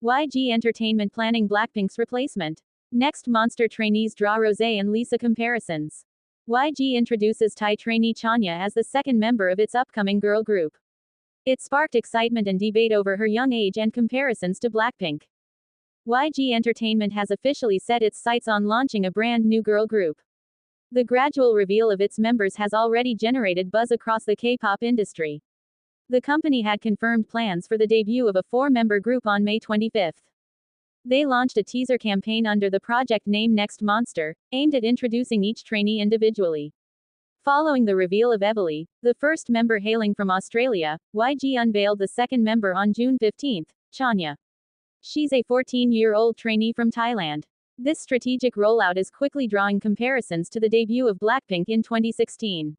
YG Entertainment planning BLACKPINK's replacement. Next monster trainees draw Rosé and Lisa comparisons. YG introduces Thai trainee Chanya as the second member of its upcoming girl group. It sparked excitement and debate over her young age and comparisons to BLACKPINK. YG Entertainment has officially set its sights on launching a brand new girl group. The gradual reveal of its members has already generated buzz across the K-pop industry. The company had confirmed plans for the debut of a four-member group on May 25. They launched a teaser campaign under the project name Next Monster, aimed at introducing each trainee individually. Following the reveal of Evelli, the first member hailing from Australia, YG unveiled the second member on June 15, Chanya. She's a 14-year-old trainee from Thailand. This strategic rollout is quickly drawing comparisons to the debut of BLACKPINK in 2016.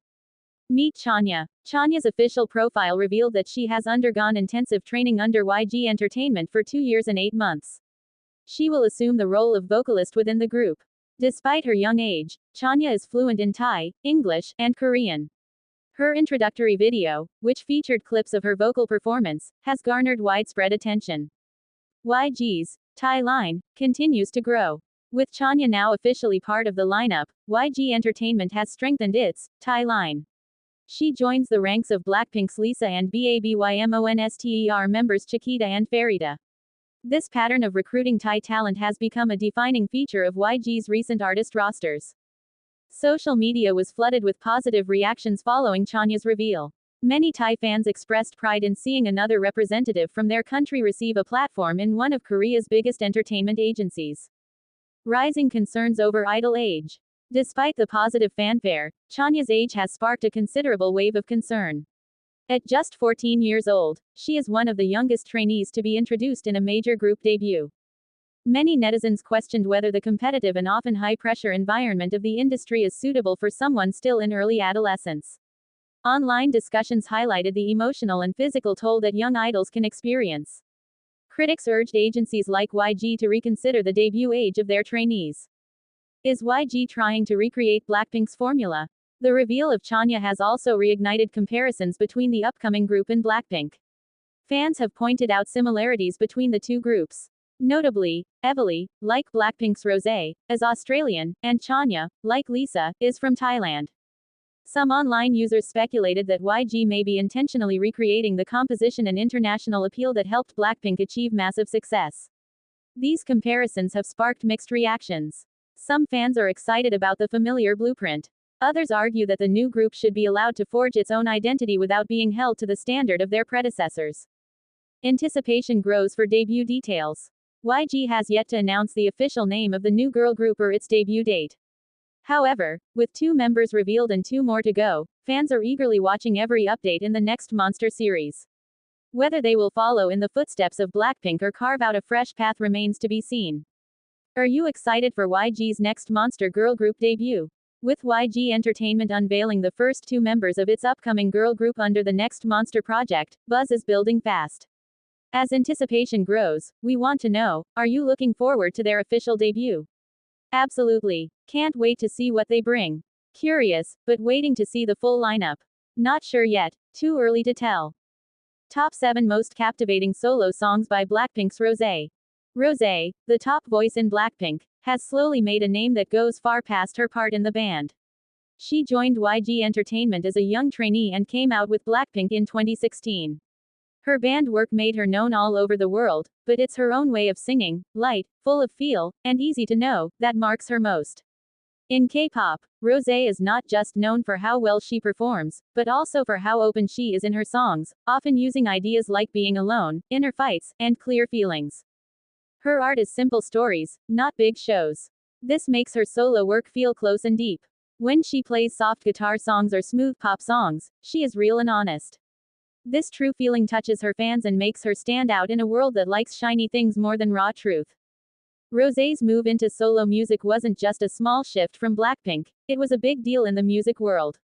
Meet Chanya. Chanya's official profile revealed that she has undergone intensive training under YG Entertainment for 2 years and 8 months. She will assume the role of vocalist within the group. Despite her young age, Chanya is fluent in Thai, English, and Korean. Her introductory video, which featured clips of her vocal performance, has garnered widespread attention. YG's Thai line continues to grow. With Chanya now officially part of the lineup, YG Entertainment has strengthened its Thai line. She joins the ranks of BLACKPINK's Lisa and BABYMONSTER members Chiquita and Farida. This pattern of recruiting Thai talent has become a defining feature of YG's recent artist rosters. Social media was flooded with positive reactions following Chanya's reveal. Many Thai fans expressed pride in seeing another representative from their country receive a platform in one of Korea's biggest entertainment agencies. Rising concerns over idol age. Despite the positive fanfare, Chanya's age has sparked a considerable wave of concern. At just 14 years old, she is one of the youngest trainees to be introduced in a major group debut. Many netizens questioned whether the competitive and often high-pressure environment of the industry is suitable for someone still in early adolescence. Online discussions highlighted the emotional and physical toll that young idols can experience. Critics urged agencies like YG to reconsider the debut age of their trainees. Is YG trying to recreate BLACKPINK's formula? The reveal of Chanya has also reignited comparisons between the upcoming group and BLACKPINK. Fans have pointed out similarities between the two groups. Notably, Evelli, like BLACKPINK's Rosé, is Australian, and Chanya, like Lisa, is from Thailand. Some online users speculated that YG may be intentionally recreating the composition and international appeal that helped BLACKPINK achieve massive success. These comparisons have sparked mixed reactions. Some fans are excited about the familiar blueprint. Others argue that the new group should be allowed to forge its own identity without being held to the standard of their predecessors. Anticipation grows for debut details. YG has yet to announce the official name of the new girl group or its debut date. However, with 2 members revealed and 2 more to go, fans are eagerly watching every update in the next Monster series. Whether they will follow in the footsteps of BLACKPINK or carve out a fresh path remains to be seen. Are you excited for YG's next Monster girl group debut? With YG Entertainment unveiling the first 2 members of its upcoming girl group under the Next Monster project, buzz is building fast. As anticipation grows, we want to know, are you looking forward to their official debut? Absolutely. Can't wait to see what they bring. Curious, but waiting to see the full lineup. Not sure yet, too early to tell. Top 7 most captivating solo songs by BLACKPINK's Rosé. Rosé, the top voice in BLACKPINK, has slowly made a name that goes far past her part in the band. She joined YG Entertainment as a young trainee and came out with BLACKPINK in 2016. Her band work made her known all over the world, but it's her own way of singing, light, full of feel, and easy to know, that marks her most. In K-pop, Rosé is not just known for how well she performs, but also for how open she is in her songs, often using ideas like being alone, inner fights, and clear feelings. Her art is simple stories, not big shows. This makes her solo work feel close and deep. When she plays soft guitar songs or smooth pop songs, she is real and honest. This true feeling touches her fans and makes her stand out in a world that likes shiny things more than raw truth. Rosé's move into solo music wasn't just a small shift from BLACKPINK, it was a big deal in the music world.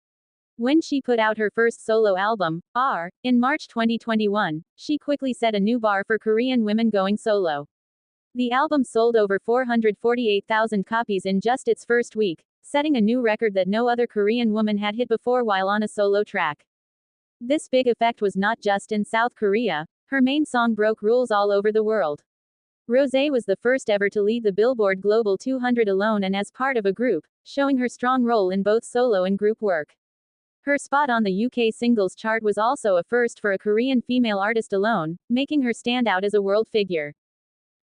When she put out her first solo album, R, in March 2021, she quickly set a new bar for Korean women going solo. The album sold over 448,000 copies in just its first week, setting a new record that no other Korean woman had hit before while on a solo track. This big effect was not just in South Korea, her main song broke rules all over the world. Rosé was the first ever to lead the Billboard Global 200 alone and as part of a group, showing her strong role in both solo and group work. Her spot on the UK singles chart was also a first for a Korean female artist alone, making her stand out as a world figure.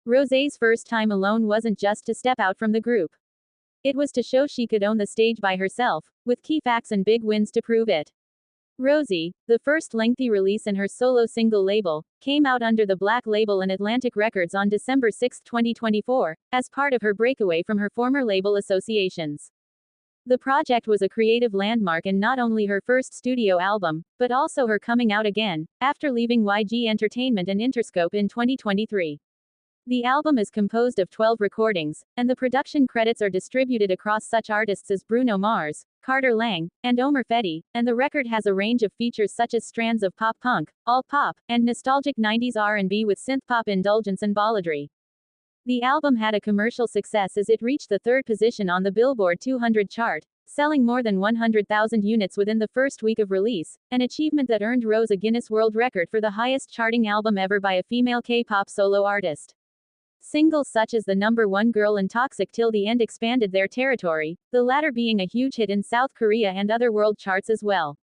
Rosé's first time alone wasn't just to step out from the group. It was to show she could own the stage by herself, with key facts and big wins to prove it. Rosé, the first lengthy release in her solo single label, came out under the Black label and Atlantic Records on December 6, 2024, as part of her breakaway from her former label associations. The project was a creative landmark and not only her first studio album, but also her coming out again, after leaving YG Entertainment and Interscope in 2023. The album is composed of 12 recordings, and the production credits are distributed across such artists as Bruno Mars, Carter Lang, and Omer Fedi, and the record has a range of features such as strands of pop punk, alt pop, and nostalgic 90s R&B with synth-pop indulgence and balladry. The album had a commercial success as it reached the third position on the Billboard 200 chart, selling more than 100,000 units within the first week of release, an achievement that earned Rose a Guinness World Record for the highest charting album ever by a female K-pop solo artist. Singles such as the number one Girl and Toxic Till the End expanded their territory, the latter being a huge hit in South Korea and other world charts as well.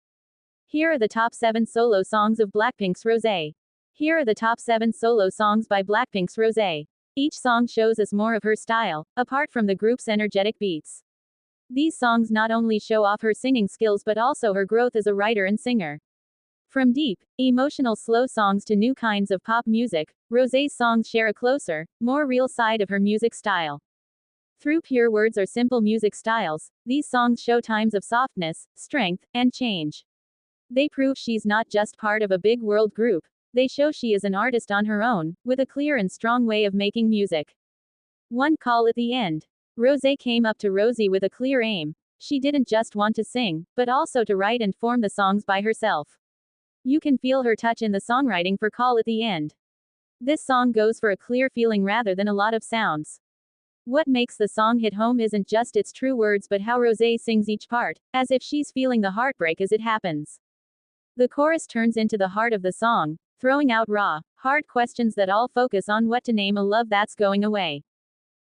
Here are the top 7 solo songs of BLACKPINK's Rosé. Here are the top 7 solo songs by BLACKPINK's Rosé. Each song shows us more of her style, apart from the group's energetic beats. These songs not only show off her singing skills but also her growth as a writer and singer. From deep, emotional slow songs to new kinds of pop music, Rosé's songs share a closer, more real side of her music style. Through pure words or simple music styles, these songs show times of softness, strength, and change. They prove she's not just part of a big world group, they show she is an artist on her own, with a clear and strong way of making music. One call at the end. Rosé came up to Rosé with a clear aim. She didn't just want to sing, but also to write and form the songs by herself. You can feel her touch in the songwriting for Call at the End. This song goes for a clear feeling rather than a lot of sounds. What makes the song hit home isn't just its true words but how Rosé sings each part, as if she's feeling the heartbreak as it happens. The chorus turns into the heart of the song, throwing out raw, hard questions that all focus on what to name a love that's going away.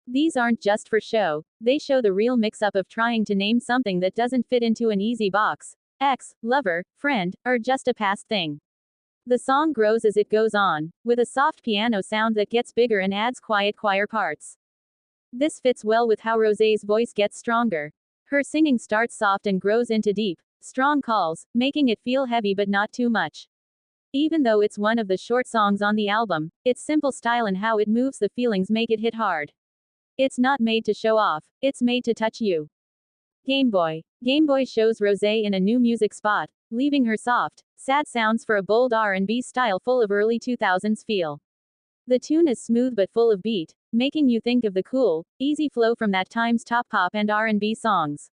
These aren't just for show, they show the real mix-up of trying to name something that doesn't fit into an easy box. Ex, lover, friend, or just a past thing. The song grows as it goes on, with a soft piano sound that gets bigger and adds quiet choir parts. This fits well with how Rosé's voice gets stronger. Her singing starts soft and grows into deep, strong calls, making it feel heavy but not too much. Even though it's one of the short songs on the album, its simple style and how it moves the feelings make it hit hard. It's not made to show off, it's made to touch you. Game Boy. Game Boy shows Rosé in a new music spot, leaving her soft, sad sounds for a bold R&B style full of early 2000s feel. The tune is smooth but full of beat, making you think of the cool, easy flow from that time's top pop and R&B songs.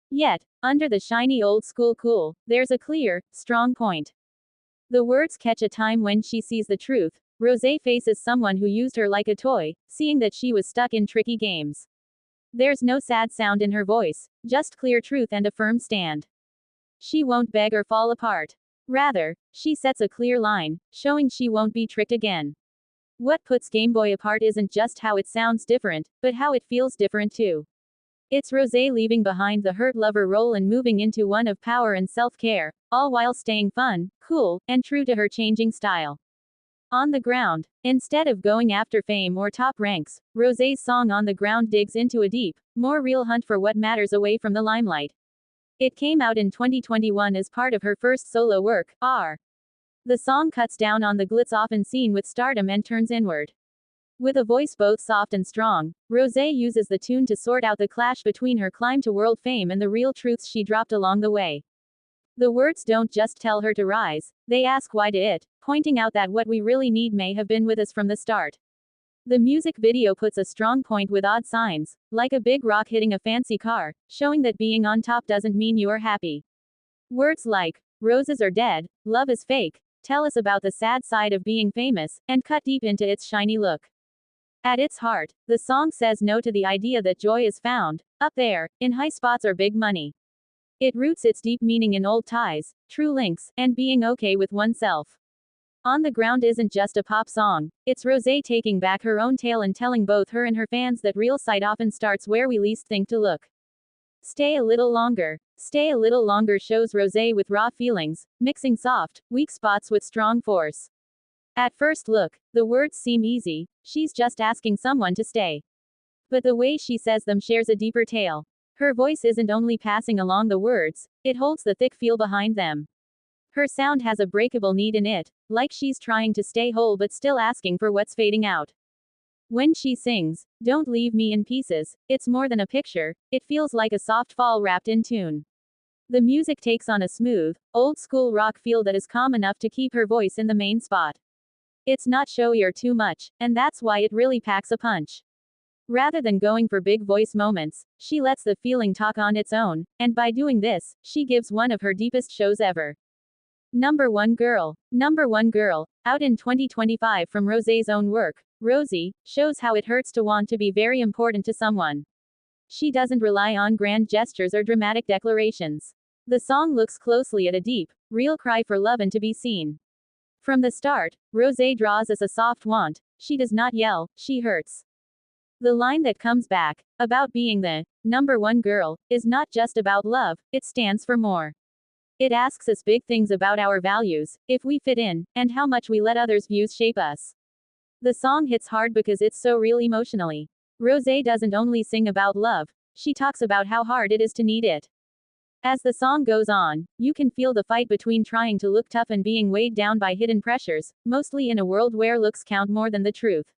Yet, under the shiny old school cool, there's a clear, strong point. The words catch a time when she sees the truth. Rosé faces someone who used her like a toy, seeing that she was stuck in tricky games. There's no sad sound in her voice, just clear truth and a firm stand. She won't beg or fall apart. Rather, she sets a clear line, showing she won't be tricked again. What puts Game Boy apart isn't just how it sounds different, but how it feels different too. It's Rosé leaving behind the hurt lover role and moving into one of power and self-care, all while staying fun, cool, and true to her changing style. On the Ground. Instead of going after fame or top ranks, Rosé's song On the Ground digs into a deep, more real hunt for what matters away from the limelight. It came out in 2021 as part of her first solo work, R. The song cuts down on the glitz often seen with stardom and turns inward. With a voice both soft and strong, Rosé uses the tune to sort out the clash between her climb to world fame and the real truths she dropped along the way. The words don't just tell her to rise, they ask why to it, pointing out that what we really need may have been with us from the start. The music video puts a strong point with odd signs, like a big rock hitting a fancy car, showing that being on top doesn't mean you're happy. Words like, roses are dead, love is fake, tell us about the sad side of being famous, and cut deep into its shiny look. At its heart, the song says no to the idea that joy is found up there, in high spots or big money. It roots its deep meaning in old ties, true links, and being okay with oneself. On the Ground isn't just a pop song, it's Rosé taking back her own tale and telling both her and her fans that real sight often starts where we least think to look. Stay a little longer. Stay a little longer shows Rosé with raw feelings, mixing soft, weak spots with strong force. At first look, the words seem easy, she's just asking someone to stay. But the way she says them shares a deeper tale. Her voice isn't only passing along the words, it holds the thick feel behind them. Her sound has a breakable need in it, like she's trying to stay whole but still asking for what's fading out. When she sings, "Don't leave me in pieces," it's more than a picture, it feels like a soft fall wrapped in tune. The music takes on a smooth, old-school rock feel that is calm enough to keep her voice in the main spot. It's not showy or too much, and that's why it really packs a punch. Rather than going for big voice moments, she lets the feeling talk on its own, and by doing this, she gives one of her deepest shows ever. Number 1 Girl. Number 1 Girl, out in 2025 from Rosé's own work, Rosie, shows how it hurts to want to be very important to someone. She doesn't rely on grand gestures or dramatic declarations. The song looks closely at a deep, real cry for love and to be seen. From the start, Rosé draws us a soft want, she does not yell, she hurts. The line that comes back, about being the number 1 girl, is not just about love, it stands for more. It asks us big things about our values, if we fit in, and how much we let others' views shape us. The song hits hard because it's so real emotionally. Rosé doesn't only sing about love, she talks about how hard it is to need it. As the song goes on, you can feel the fight between trying to look tough and being weighed down by hidden pressures, mostly in a world where looks count more than the truth.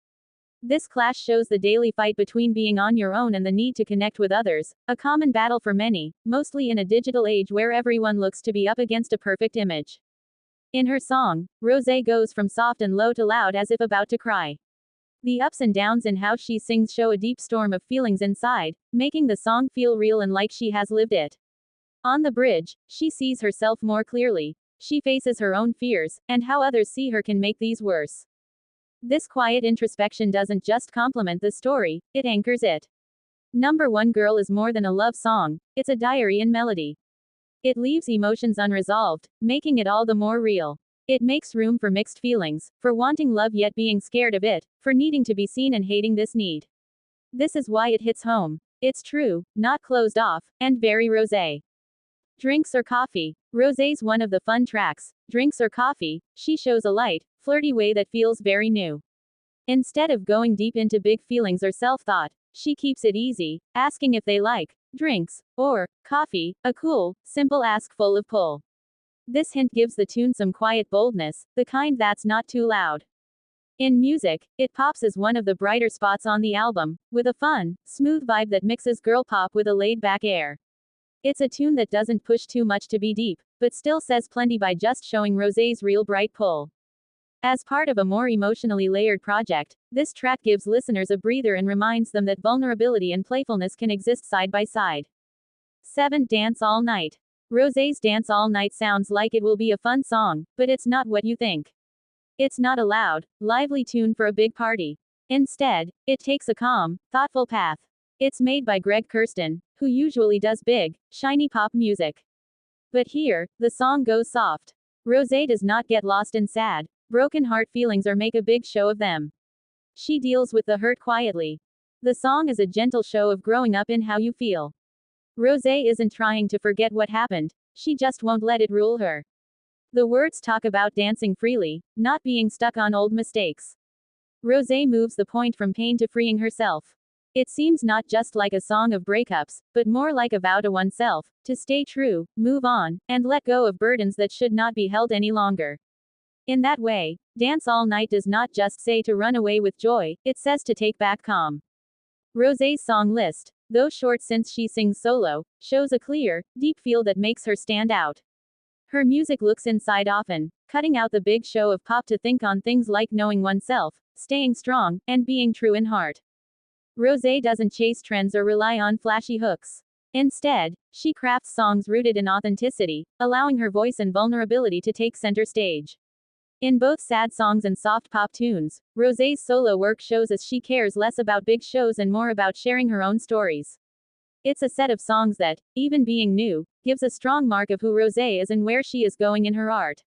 This clash shows the daily fight between being on your own and the need to connect with others, a common battle for many, mostly in a digital age where everyone looks to be up against a perfect image. In her song, Rosé goes from soft and low to loud as if about to cry. The ups and downs in how she sings show a deep storm of feelings inside, making the song feel real and like she has lived it. On the bridge, she sees herself more clearly. She faces her own fears, and how others see her can make these worse. This quiet introspection doesn't just complement the story, it anchors it. Number 1 Girl is more than a love song, it's a diary in melody. It leaves emotions unresolved, making it all the more real. It makes room for mixed feelings, for wanting love yet being scared of it, for needing to be seen and hating this need. This is why it hits home. It's true, not closed off, and very Rosé. Drinks or Coffee. Rosé's one of the fun tracks. Drinks or Coffee, she shows a light, flirty way that feels very new. Instead of going deep into big feelings or self-thought, she keeps it easy, asking if they like drinks or coffee, a cool, simple ask full of pull. This hint gives the tune some quiet boldness, the kind that's not too loud. In music, it pops as one of the brighter spots on the album, with a fun, smooth vibe that mixes girl pop with a laid-back air. It's a tune that doesn't push too much to be deep, but still says plenty by just showing Rosé's real bright pull. As part of a more emotionally layered project, this track gives listeners a breather and reminds them that vulnerability and playfulness can exist side by side. 7. Dance All Night. Rosé's Dance All Night sounds like it will be a fun song, but it's not what you think. It's not a loud, lively tune for a big party. Instead, it takes a calm, thoughtful path. It's made by Greg Kurstin, who usually does big, shiny pop music. But here, the song goes soft. Rosé does not get lost in sad, broken heart feelings or make a big show of them. She deals with the hurt quietly. The song is a gentle show of growing up in how you feel. Rosé isn't trying to forget what happened, she just won't let it rule her. The words talk about dancing freely, not being stuck on old mistakes. Rosé moves the point from pain to freeing herself. It seems not just like a song of breakups, but more like a vow to oneself, to stay true, move on, and let go of burdens that should not be held any longer. In that way, Dance All Night does not just say to run away with joy, it says to take back calm. Rosé's song list, though short since she sings solo, shows a clear, deep feel that makes her stand out. Her music looks inside often, cutting out the big show of pop to think on things like knowing oneself, staying strong, and being true in heart. Rosé doesn't chase trends or rely on flashy hooks. Instead, she crafts songs rooted in authenticity, allowing her voice and vulnerability to take center stage. In both sad songs and soft pop tunes, Rosé's solo work shows us she cares less about big shows and more about sharing her own stories. It's a set of songs that, even being new, gives a strong mark of who Rosé is and where she is going in her art.